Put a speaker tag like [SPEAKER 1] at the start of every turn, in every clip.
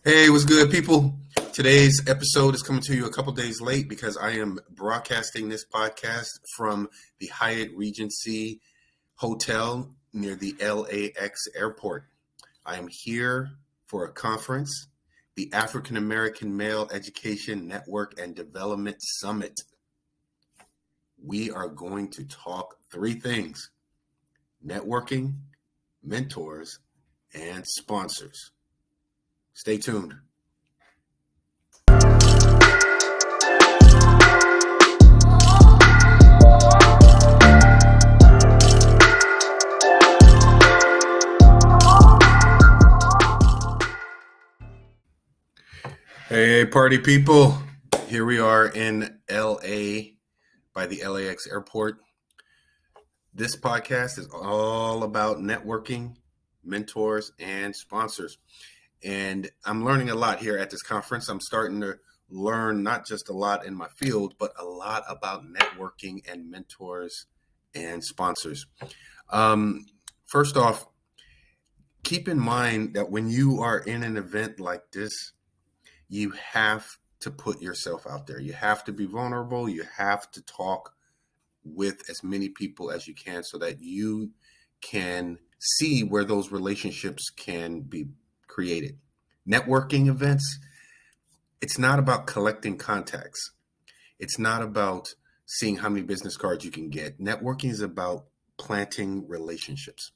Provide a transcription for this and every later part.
[SPEAKER 1] Hey, what's good, people? Today's episode is coming to you a couple days late because I am broadcasting this podcast from the Hyatt Regency Hotel near the LAX airport. I am here for a conference, the African American Male Education Network and Development Summit. We are going to talk three things: networking, mentors, and sponsors. Stay tuned. Hey, party people. Here we are in LA by the LAX airport. This podcast is all about networking, mentors, and sponsors. And I'm learning a lot here at this conference. I'm starting to learn not just a lot in my field, but a lot about networking and mentors and sponsors. First off, keep in mind that when you are in an event like this, you have to put yourself out there. You have to be vulnerable. You have to talk with as many people as you can so that you can see where those relationships can be created. Networking events, it's not about collecting contacts. It's not about seeing how many business cards you can get. Networking is about planting relationships,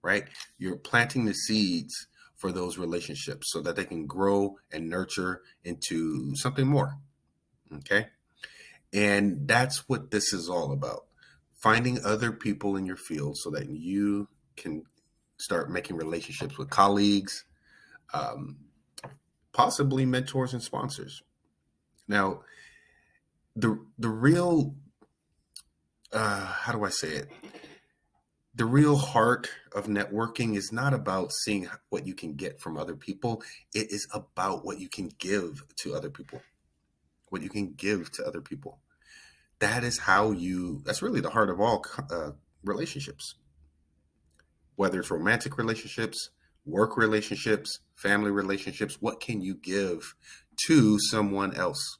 [SPEAKER 1] right? You're planting the seeds for those relationships so that they can grow and nurture into something more. Okay. And that's what this is all about. Finding other people in your field so that you can start making relationships with colleagues, possibly mentors and sponsors. Now, the real, how do I say it? The real heart of networking is not about seeing what you can get from other people. It is about what you can give to other people. What you can give to other people. That's really the heart of all relationships. Whether it's romantic relationships, work relationships, family relationships, what can you give to someone else?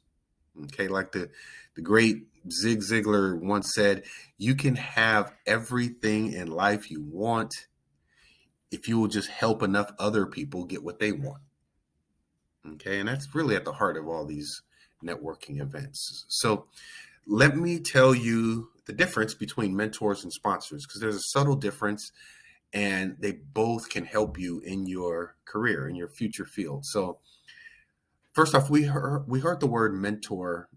[SPEAKER 1] Okay, like the great Zig Ziglar once said, you can have everything in life you want if you will just help enough other people get what they want. Okay, and that's really at the heart of all these networking events. So let me tell you the difference between mentors and sponsors, because there's a subtle difference and they both can help you in your career, in your future field. So first off, we heard the word mentor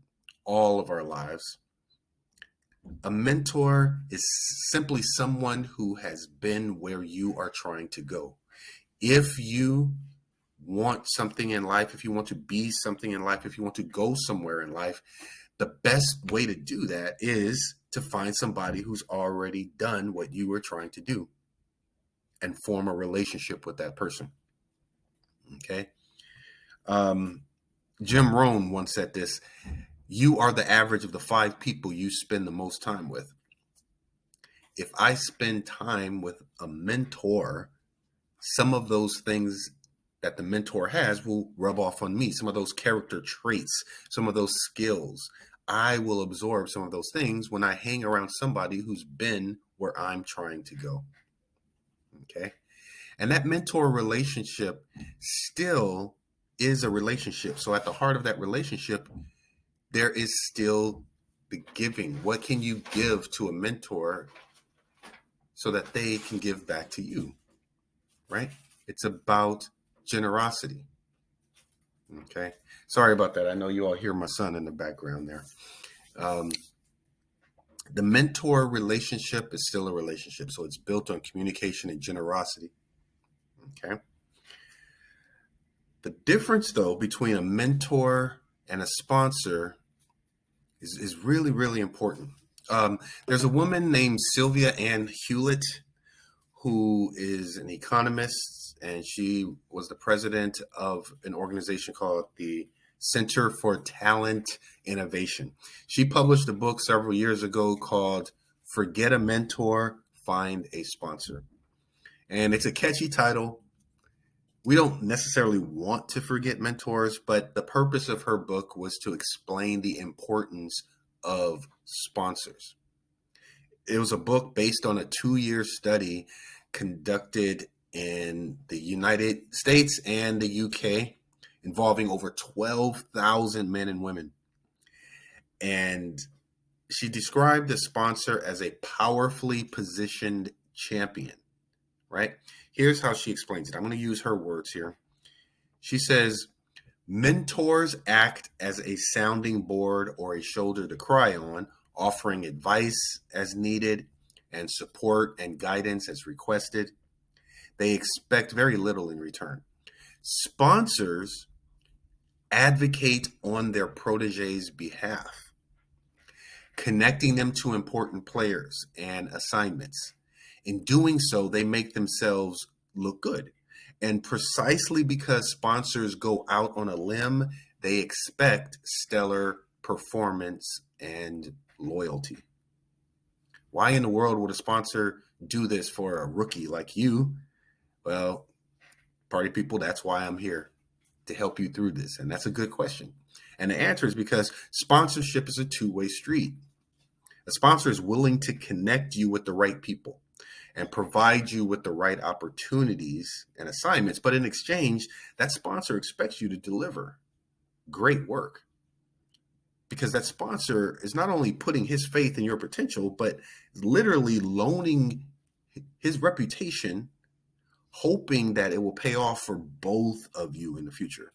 [SPEAKER 1] all of our lives. A mentor is simply someone who has been where you are trying to go. If you want something in life, if you want to be something in life, if you want to go somewhere in life, the best way to do that is to find somebody who's already done what you were trying to do and form a relationship with that person. Okay. Jim Rohn once said this: you are the average of the 5 people you spend the most time with. If I spend time with a mentor, some of those things that the mentor has will rub off on me. Some of those character traits, some of those skills, I will absorb some of those things when I hang around somebody who's been where I'm trying to go. Okay. And that mentor relationship still is a relationship. So at the heart of that relationship, there is still the giving. What can you give to a mentor so that they can give back to you, right? It's about generosity. Okay. Sorry about that. I know you all hear my son in the background there. The mentor relationship is still a relationship. So it's built on communication and generosity. Okay. The difference, though, between a mentor and a sponsor is really, really important. There's a woman named Sylvia Ann Hewlett who is an economist, and she was the president of an organization called the Center for Talent Innovation. She published a book several years ago called Forget a Mentor, Find a Sponsor. And it's a catchy title. We don't necessarily want to forget mentors, but the purpose of her book was to explain the importance of sponsors. It was a book based on a 2-year study conducted in the United States and the UK involving over 12,000 men and women. And she described the sponsor as a powerfully positioned champion, right? Here's how she explains it. I'm going to use her words here. She says, mentors act as a sounding board or a shoulder to cry on, offering advice as needed and support and guidance as requested. They expect very little in return. Sponsors advocate on their proteges' behalf, connecting them to important players and assignments. In doing so, they make themselves look good. And precisely because sponsors go out on a limb, they expect stellar performance and loyalty. Why in the world would a sponsor do this for a rookie like you? Well, party people, that's why I'm here, to help you through this. And that's a good question. And the answer is because sponsorship is a two-way street. A sponsor is willing to connect you with the right people and provide you with the right opportunities and assignments. But in exchange, that sponsor expects you to deliver great work, because that sponsor is not only putting his faith in your potential, but literally loaning his reputation, hoping that it will pay off for both of you in the future.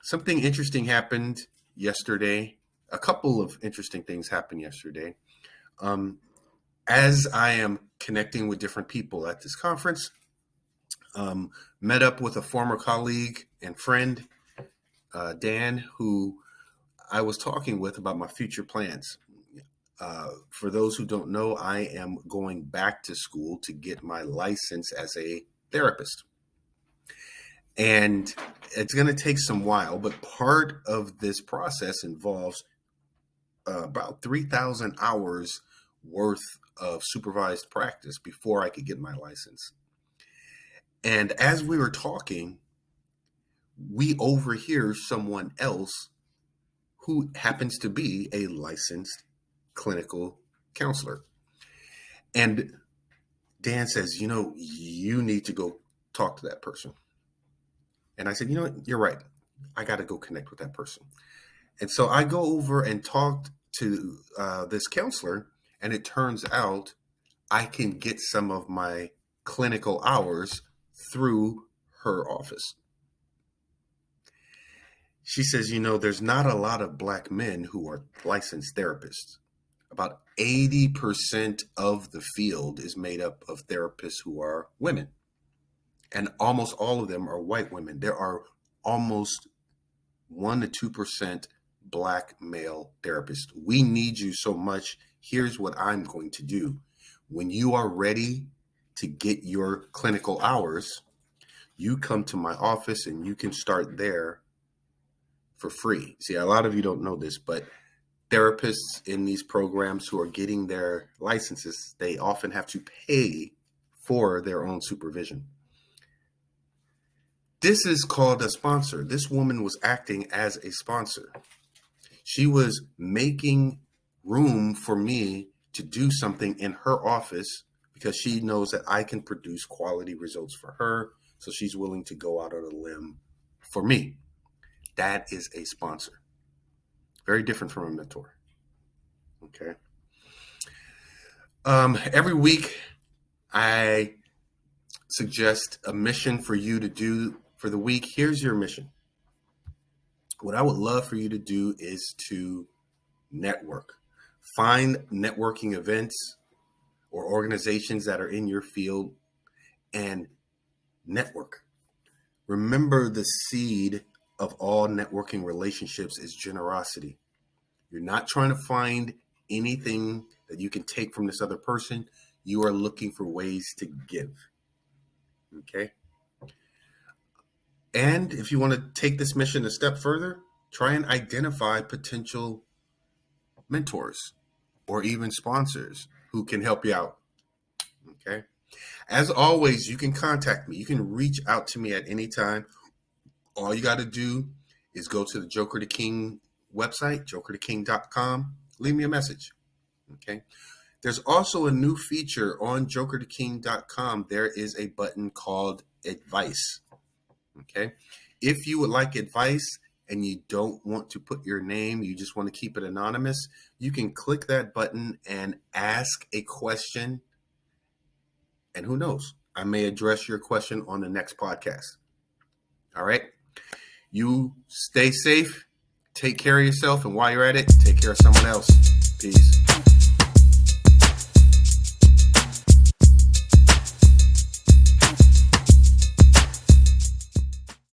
[SPEAKER 1] Something interesting happened yesterday. A couple of interesting things happened yesterday. As I am connecting with different people at this conference, met up with a former colleague and friend, Dan, who I was talking with about my future plans. For those who don't know, I am going back to school to get my license as a therapist. And it's going to take some while, but part of this process involves about 3,000 hours worth of supervised practice before I could get my license. And as we were talking, we overhear someone else who happens to be a licensed clinical counselor. And Dan says, you need to go talk to that person. And I said, you're right. I got to go connect with that person. And so I go over and talk to this counselor, and it turns out I can get some of my clinical hours through her office. She says, there's not a lot of Black men who are licensed therapists. About 80% of the field is made up of therapists who are women. And almost all of them are white women. There are almost 1% to 2% Black male therapists. We need you so much. Here's what I'm going to do. When you are ready to get your clinical hours, you come to my office and you can start there for free. See, a lot of you don't know this, but therapists in these programs who are getting their licenses, they often have to pay for their own supervision. This is called a sponsor. This woman was acting as a sponsor. She was making room for me to do something in her office because she knows that I can produce quality results for her. So she's willing to go out on a limb for me. That is a sponsor. Very different from a mentor. Okay. Every week, I suggest a mission for you to do for the week. Here's your mission. What I would love for you to do is to network. Find networking events or organizations that are in your field and network. Remember, the seed of all networking relationships is generosity. You're not trying to find anything that you can take from this other person. You are looking for ways to give. Okay? And if you want to take this mission a step further, try and identify potential mentors or even sponsors who can help you out. Okay? As always, you can contact me. You can reach out to me at any time. All you got to do is go to the Joker the King website, jokertheking.com. Leave me a message. Okay. There's also a new feature on jokertheking.com. There is a button called advice. Okay. If you would like advice and you don't want to put your name, you just want to keep it anonymous, you can click that button and ask a question. And who knows, I may address your question on the next podcast. All right. You stay safe, take care of yourself, and while you're at it, take care of someone else. Peace.